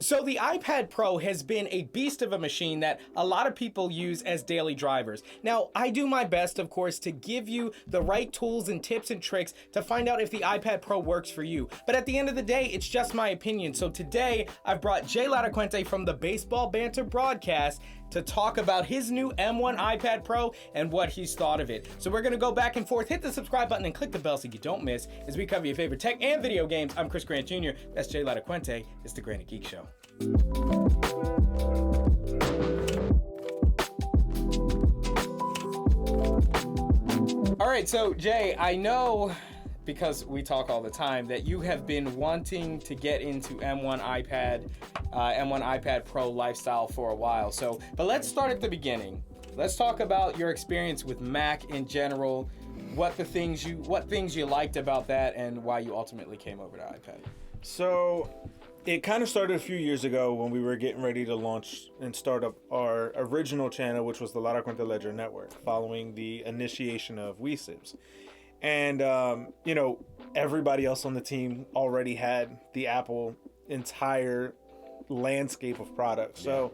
So the iPad Pro has been a beast of a machine that a lot of people use as daily drivers. Now, I do my best, of course, to give you the right tools and tips and tricks to find out if the iPad Pro works for you. But at the end of the day, it's just my opinion. So today, I've brought Jay Latacuente from the Baseball Banter broadcast to talk about his new M1 iPad Pro and what he's thought of it. So we're gonna go back and forth. Hit the subscribe button and click the bell so you don't miss as we cover your favorite tech and video games. I'm Chris Grant Jr. That's Jay Latacuente. It's the Grant and Geek Show. All right, so Jay, I know because we talk all the time that you have been wanting to get into M1 iPad Pro lifestyle for a while. So, but let's start at the beginning. Let's talk about your experience with Mac in general. What things you liked about that, and why you ultimately came over to iPad. So, it kind of started a few years ago when we were getting ready to launch and start up our original channel, which was the Latacuente Ledger Network, following the initiation of WeSibs. And, everybody else on the team already had the Apple entire landscape of products. So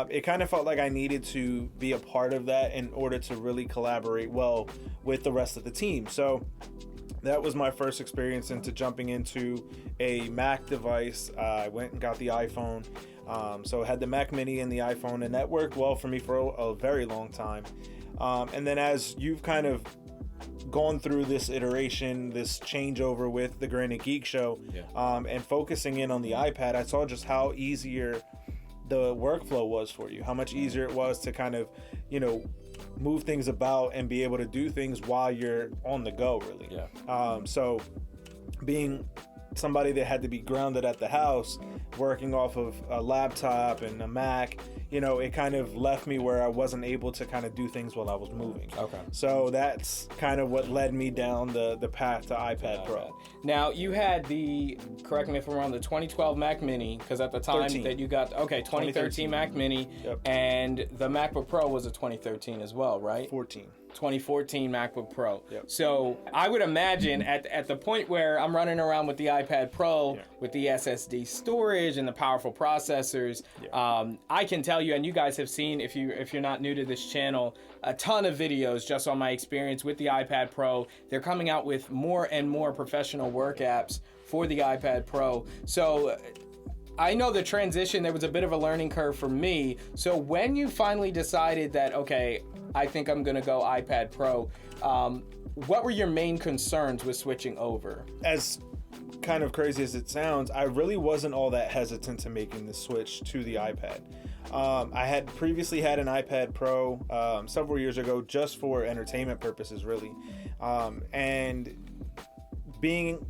it kind of felt like I needed to be a part of that in order to really collaborate well with the rest of the team. So that was my first experience into jumping into a Mac device. I went and got the iPhone. So I had the Mac Mini and the iPhone, and that worked well for me for a very long time. And then as you've kind of gone through this iteration, this changeover with the Grant and Geek Show, and focusing in on the iPad, I saw just how easier the workflow was for you, how much easier it was to kind of, move things about and be able to do things while you're on the go, really. So being somebody that had to be grounded at the house, working off of a laptop and a Mac, it kind of left me where I wasn't able to kind of do things while I was moving. Okay. So that's kind of what led me down the path to iPad Pro. Now, you had correct me if I'm wrong, the 2012 Mac Mini, because at the time 13. that you got, 2013 Mac Mini, and the MacBook Pro was a 2013 as well, right? 2014 MacBook Pro. So I would imagine at the point where I'm running around with the iPad Pro with the SSD storage and the powerful processors, I can tell you, and you guys have seen, if you're not new to this channel, a ton of videos just on my experience with the iPad Pro. They're coming out with more and more professional work apps for the iPad Pro. So I know the transition, there was a bit of a learning curve for me. So when you finally decided that, okay, I think I'm going to go iPad Pro, what were your main concerns with switching over? As kind of crazy as it sounds, I really wasn't all that hesitant to making the switch to the iPad. I had previously had an iPad Pro several years ago just for entertainment purposes, really. And being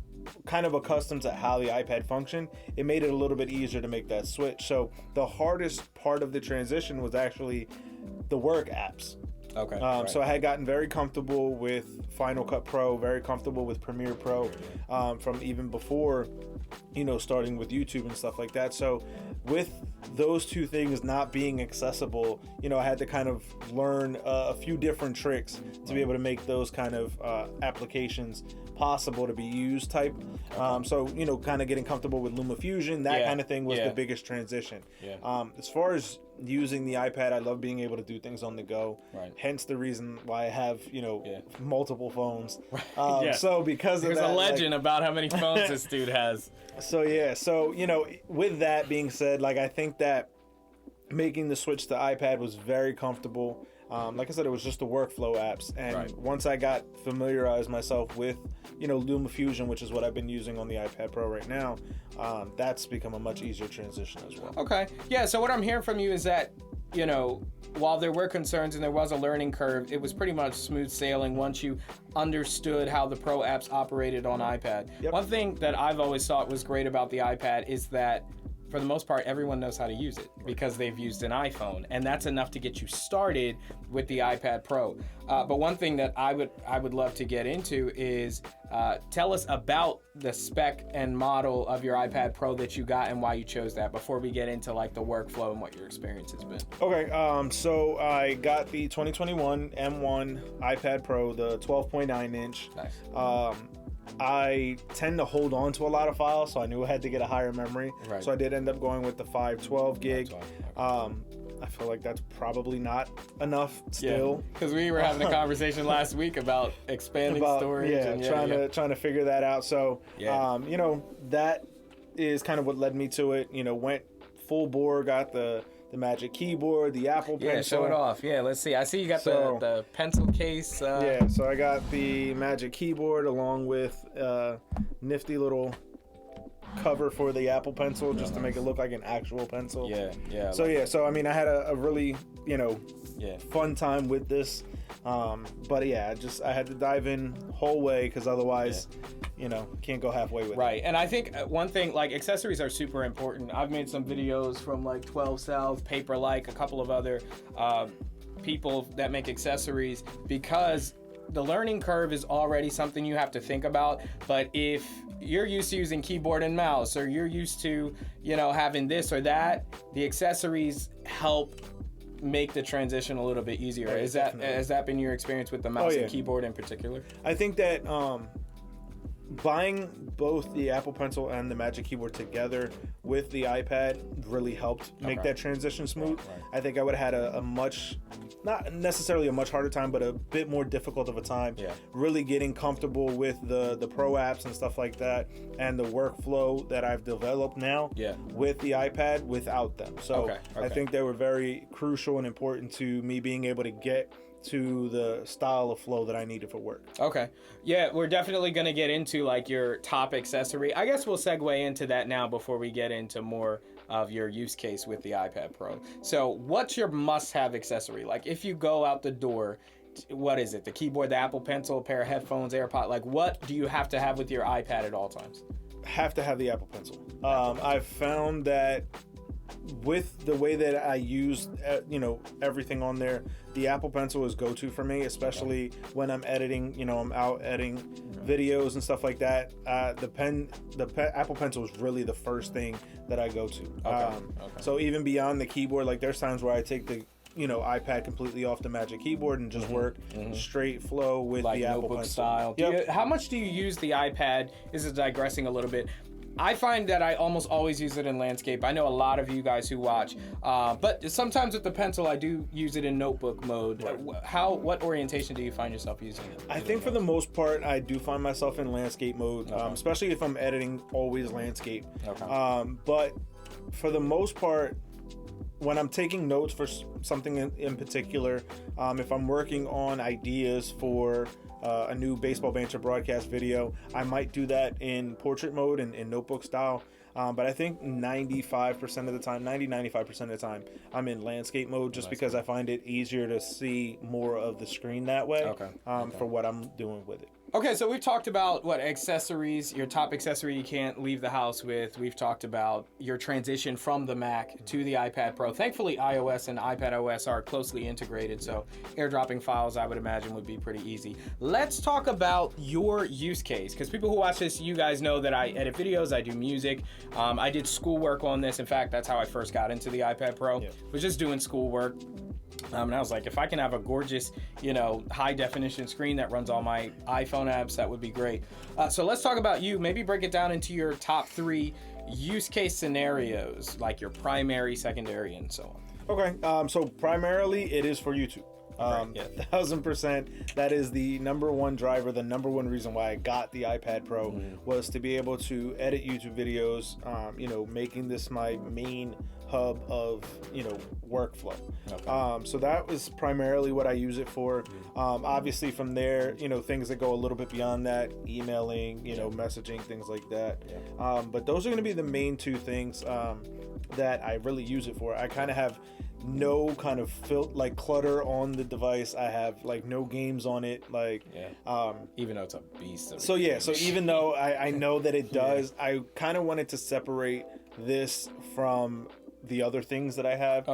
kind of accustomed to how the iPad functioned, it made it a little bit easier to make that switch. So the hardest part of the transition was actually the work apps. Okay. So I had gotten very comfortable with Final Cut Pro, very comfortable with Premiere Pro, from even before, starting with YouTube and stuff like that. So with those two things not being accessible, I had to kind of learn a few different tricks to be able to make those kind of applications possible to be used type. So, kind of getting comfortable with LumaFusion, that kind of thing was the biggest transition. As far as using the iPad, I love being able to do things on the go. Hence the reason why I have, multiple phones. So because there's of that, a legend about how many phones this dude has. So with that being said, I think that making the switch to iPad was very comfortable. Like I said, it was just the workflow apps, and once I got familiarized myself with, LumaFusion, which is what I've been using on the iPad Pro right now, that's become a much easier transition as well. Okay, yeah. So what I'm hearing from you is that, while there were concerns and there was a learning curve, it was pretty much smooth sailing once you understood how the Pro apps operated on iPad. One thing that I've always thought was great about the iPad is that, for the most part, everyone knows how to use it because they've used an iPhone, and that's enough to get you started with the iPad Pro. But one thing that I would love to get into is tell us about the spec and model of your iPad Pro that you got and why you chose that before we get into the workflow and what your experience has been. Okay, so I got the 2021 M1 iPad Pro, the 12.9 inch. Nice. I tend to hold on to a lot of files, so I knew I had to get a higher memory. Right. So I did end up going with the 512 gig. 512, okay. I feel like that's probably not enough still. Because we were having a conversation last week about expanding storage. Trying to figure that out. So, that is kind of what led me to it. Went full bore, got the Magic Keyboard, the Apple Pencil. Yeah, show it off. Yeah, let's see. I see you got the pencil case. So I got the Magic Keyboard along with nifty little cover for the Apple Pencil just to make it look like an actual pencil. Yeah. So I mean, I had a really fun time with this. But yeah, I had to dive in whole way because otherwise, can't go halfway with it. Right. And I think one thing, like, accessories are super important. I've made some videos from like 12 South, Paper-like, a couple of other people that make accessories, because the learning curve is already something you have to think about. But if you're used to using keyboard and mouse, or you're used to, having this or that, the accessories help make the transition a little bit easier. Right, has that been your experience with the mouse and keyboard in particular? I think that buying both the Apple Pencil and the Magic Keyboard together with the iPad really helped make that transition smooth. Right. I think I would have had a much, not necessarily a much harder time, but a bit more difficult of a time really getting comfortable with the pro apps and stuff like that, and the workflow that I've developed now with the iPad without them. So I think they were very crucial and important to me being able to get to the style of flow that I needed for work. Okay. Yeah, we're definitely going to get into like your top accessory. I guess we'll segue into that now before we get into more of your use case with the iPad Pro. So what's your must-have accessory? Like, if you go out the door, what is it? The keyboard, the Apple Pencil, a pair of headphones, AirPod? Like, what do you have to have with your iPad at all times? Have to have the Apple Pencil. I've found that with the way that I use, everything on there, the Apple Pencil is go-to for me, especially when I'm editing. I'm out editing videos and stuff like that. The Apple Pencil is really the first thing that I go to. So even beyond the keyboard, like there's times where I take the iPad completely off the Magic Keyboard and just work straight flow with the Apple Pencil style. How much do you use the iPad? This is digressing a little bit. I find that I almost always use it in landscape. I know a lot of you guys who watch, but sometimes with the pencil, I do use it in notebook mode. Right. What orientation do you find yourself using? I think for the most part, I do find myself in landscape mode, especially if I'm editing, always landscape. But for the most part, when I'm taking notes for something in particular, if I'm working on ideas for a new baseball banter broadcast video, I might do that in portrait mode and in notebook style. But I think 95% of the time, 95% of the time, I'm in landscape mode just because I find it easier to see more of the screen that way for what I'm doing with it. Okay, so we've talked about accessories, your top accessory you can't leave the house with. We've talked about your transition from the Mac to the iPad Pro. Thankfully, iOS and iPadOS are closely integrated, so airdropping files, I would imagine, would be pretty easy. Let's talk about your use case, because people who watch this, you guys know that I edit videos, I do music. I did schoolwork on this. In fact, that's how I first got into the iPad Pro. Was just doing schoolwork. And I was like, if I can have a gorgeous, high definition screen that runs all my iPhone apps, that would be great. So let's talk about you. Maybe break it down into your top 3 use case scenarios, like your primary, secondary, and so on. Okay. So primarily it is for YouTube. 1000%. That is the number one driver, the number one reason why I got the iPad Pro was to be able to edit YouTube videos, making this my main hub of, workflow. So that was primarily what I use it for. Obviously from there, things that go a little bit beyond that, emailing, messaging, things like that. But those are going to be the main 2 things that I really use it for. I kind of have no kind of clutter on the device. I have no games on it, even though it's a beast. So even though I know that it does, I kind of wanted to separate this from the other things that I have.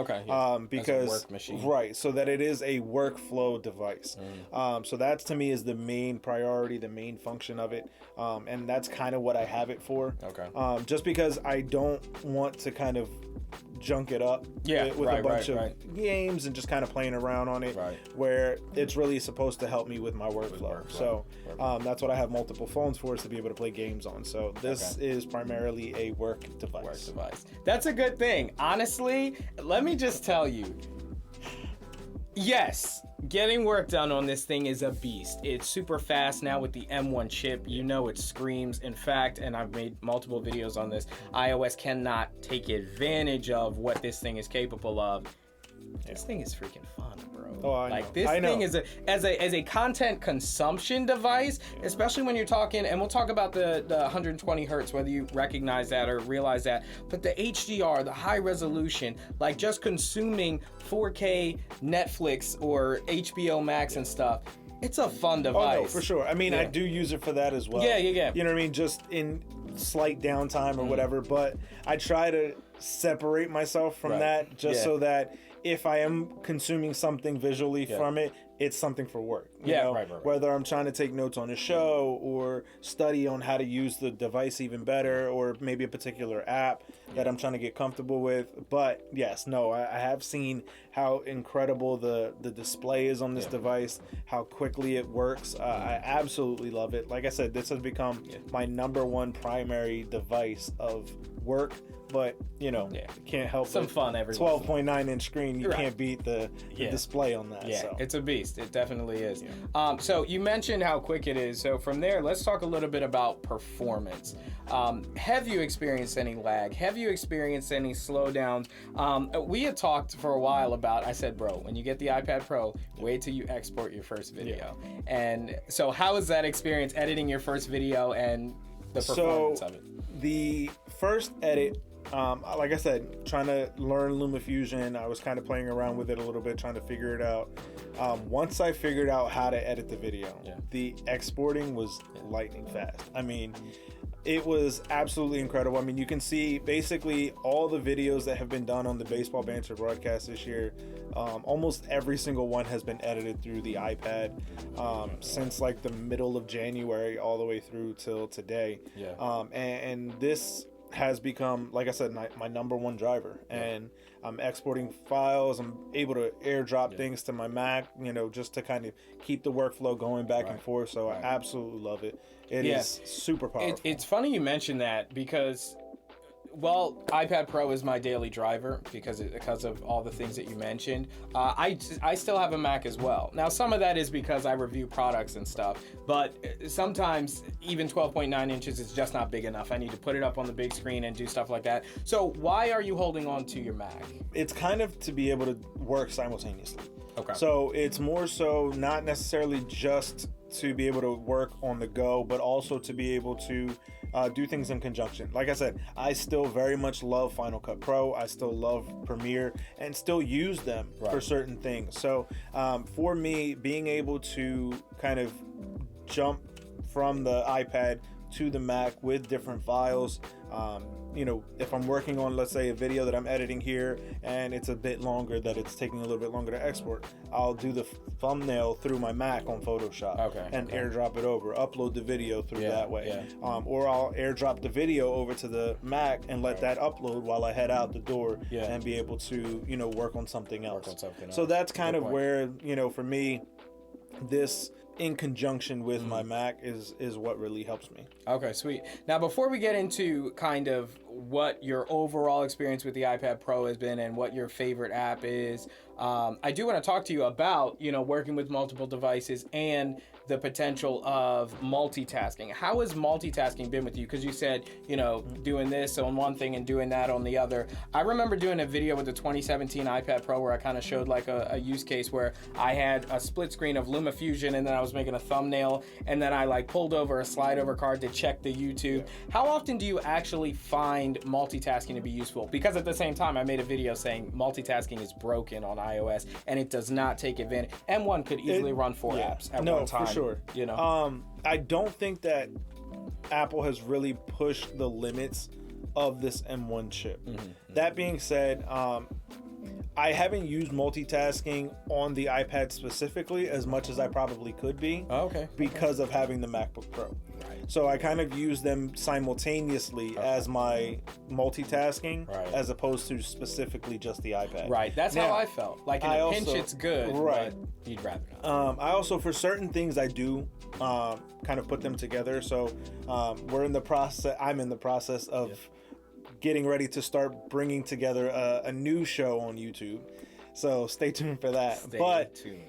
Because work machine. Right, so that it is a workflow device. So that's to me is the main priority, the main function of it. And that's kind of what I have it for. Just because I don't want to kind of junk it up with a bunch of games and just kind of playing around on it, where it's really supposed to help me with my workflow. So that's what I have multiple phones for, is to be able to play games on. So this is primarily a work device. That's a good thing. Honestly, let me just tell you, yes, getting work done on this thing is a beast. It's super fast now with the M1 chip. You know, it screams. In fact, and I've made multiple videos on this, iOS cannot take advantage of what this thing is capable of. This thing is freaking fun, bro. Oh, I know. This thing is as a content consumption device, especially when you're talking, and we'll talk about the 120 hertz, whether you recognize that or realize that, but the HDR, the high resolution, like just consuming 4K Netflix or HBO Max and stuff. It's a fun device. Oh, no, for sure. I mean, I do use it for that as well. Yeah. You know what I mean? Just in slight downtime or whatever, but I try to separate myself from that just so that if I am consuming something visually from it, it's something for work. You know? Whether I'm trying to take notes on a show or study on how to use the device even better, or maybe a particular app that I'm trying to get comfortable with. But yes, I have seen how incredible the display is on this device, how quickly it works. I absolutely love it. Like I said, this has become my number one primary device of work. But you can't help some fun every 12.9 inch screen. You can't beat the display on that. Yeah, it's a beast. It definitely is. So you mentioned how quick it is. So from there, let's talk a little bit about performance. Have you experienced any lag? Have you experienced any slowdowns? We had talked for a while about, I said, bro, when you get the iPad Pro, wait till you export your first video. And so how was that experience editing your first video and the performance of it? The first edit, like I said, trying to learn LumaFusion, I was kind of playing around with it a little bit, trying to figure it out. Once I figured out how to edit the video, the exporting was lightning fast. I mean, it was absolutely incredible. I mean, you can see basically all the videos that have been done on the Baseball Banter broadcast this year. Almost every single one has been edited through the iPad since like the middle of January all the way through till today. And this has become, like I said, my number one driver. And I'm exporting files. I'm able to airdrop things to my Mac, just to kind of keep the workflow going back and forth. So I absolutely love it. It is super powerful. It's funny you mentioned that because, well, iPad Pro is my daily driver because of all the things that you mentioned. I still have a Mac as well. Now, some of that is because I review products and stuff, but sometimes even 12.9 inches is just not big enough. I need to put it up on the big screen and do stuff like that. So why are you holding on to your Mac? It's kind of to be able to work simultaneously. Okay. So it's more so not necessarily just to be able to work on the go, but also to be able to do things in conjunction. Like I said, I still very much love Final Cut Pro. I still love Premiere and still use them for certain things. So for me, being able to kind of jump from the iPad to the Mac with different files, if I'm working on, let's say, a video that I'm editing here and it's a bit longer, that it's taking a little bit longer to export, I'll do the thumbnail through my Mac on Photoshop and airdrop it over, upload the video through that way. Or I'll airdrop the video over to the Mac and let that upload while I head out the door and be able to, work on something else. So that's kind of where, for me, this in conjunction with my Mac is what really helps me. Okay, sweet. Now, before we get into kind of what your overall experience with the iPad Pro has been and what your favorite app is, I do want to talk to you about, working with multiple devices and the potential of multitasking. How has multitasking been with you? Because you said, doing this on one thing and doing that on the other. I remember doing a video with the 2017 iPad Pro where I kind of showed like a use case where I had a split screen of LumaFusion and then I was making a thumbnail and then I like pulled over a slide over card to check the YouTube. How often do you actually find multitasking to be useful? Because at the same time, I made a video saying multitasking is broken on iOS and it does not take advantage. M1 could easily run 4 apps at one time. For sure. I don't think that Apple has really pushed the limits of this M1 chip. That being said, I haven't used multitasking on the iPad specifically as much as I probably could be because of having the MacBook Pro. So I kind of use them simultaneously as my multitasking, as opposed to specifically just the iPad. Right. That's now, how I felt. Like in a pinch, it's good, right. but you'd rather not. I also, for certain things, I do kind of put them together. So I'm in the process of getting ready to start bringing together a new show on YouTube. So stay tuned for that. Stay tuned.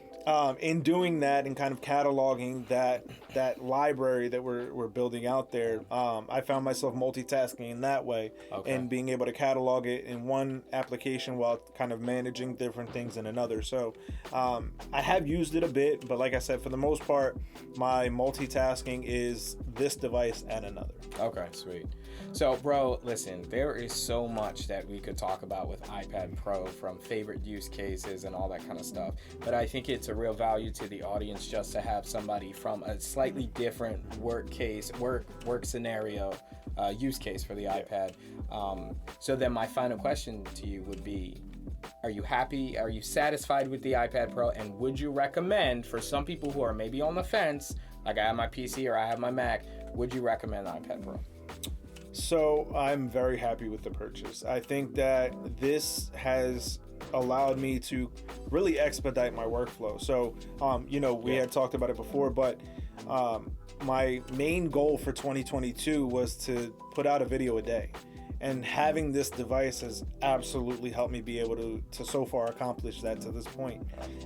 In doing that and kind of cataloging that library that we're building out there, I found myself multitasking in that way, and being able to catalog it in one application while kind of managing different things in another. So I have used it a bit, but like I said, for the most part, my multitasking is this device and another. Okay, sweet. So, bro, listen, there is so much that we could talk about with iPad Pro, from favorite use cases and all that kind of stuff. But I think it's a real value to the audience just to have somebody from a slightly different work scenario use case for the iPad. So then my final question to you would be, are you happy? Are you satisfied with the iPad Pro? And would you recommend, for some people who are maybe on the fence, like I have my PC or I have my Mac, would you recommend the iPad Pro? So I'm very happy with the purchase. I think that this has allowed me to really expedite my workflow. So, we had talked about it before, but my main goal for 2022 was to put out a video a day. And having this device has absolutely helped me be able to so far accomplish that to this point.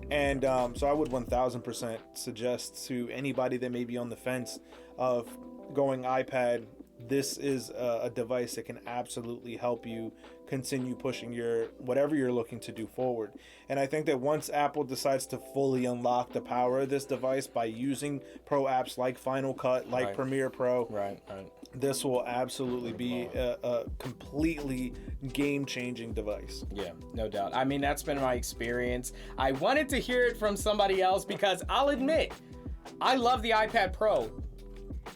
And so I would 1000% suggest to anybody that may be on the fence of going iPad, this is a device that can absolutely help you continue pushing whatever you're looking to do forward. And I think that once Apple decides to fully unlock the power of this device by using pro apps like Final Cut, like Premiere Pro, this will absolutely be a completely game-changing device. Yeah, no doubt. I mean, that's been my experience. I wanted to hear it from somebody else because I'll admit, I love the iPad Pro,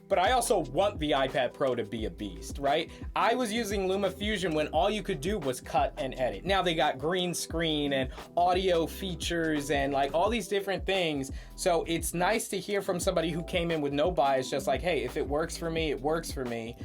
but I also want the iPad Pro to be a beast, right? I was using LumaFusion when all you could do was cut and edit. Now they got green screen and audio features and like all these different things. So it's nice to hear from somebody who came in with no bias, just like, hey, if it works for me, it works for me.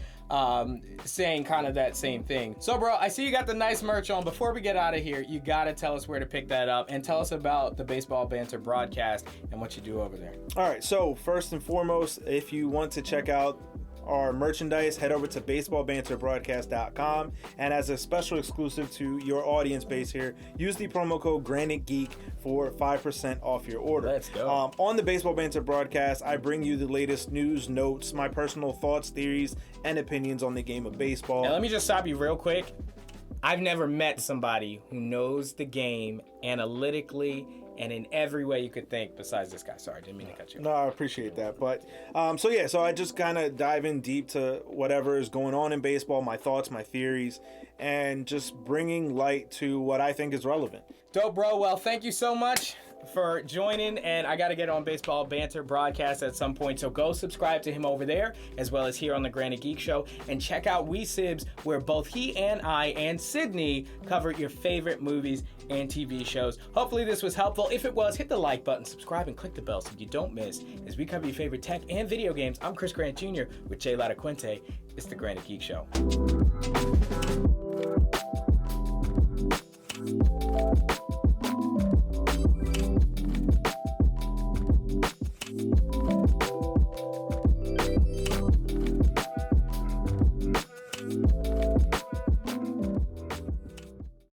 Saying kind of that same thing. So, bro, I see you got the nice merch on. Before we get out of here, you got to tell us where to pick that up and tell us about the Baseball Banter broadcast and what you do over there. All right. So first and foremost, if you want to check out our merchandise, head over to baseballbanterbroadcast.com, and as a special exclusive to your audience base here, use the promo code GraniteGeek for 5% off your order. Let's go. On the Baseball Banter broadcast, I bring you the latest news, notes, my personal thoughts, theories, and opinions on the game of baseball. Now let me just stop you real quick. I've never met somebody who knows the game analytically and in every way you could think besides this guy. Sorry, didn't mean to cut you off. No, I appreciate that. But so I just kind of dive in deep to whatever is going on in baseball, my thoughts, my theories, and just bringing light to what I think is relevant. Dope, bro. Well, thank you so much for joining, and I got to get on Baseball Banter broadcast at some point, so go subscribe to him over there as well as here on the Granite Geek Show, and check out WeSibs, where both he and I and Sydney cover your favorite movies and TV shows. Hopefully this was helpful. If it was, hit the like button, subscribe, and click the bell so you don't miss as we cover your favorite tech and video games. I'm Chris Grant Jr. with Jay Lataquente. It's the Granite Geek Show.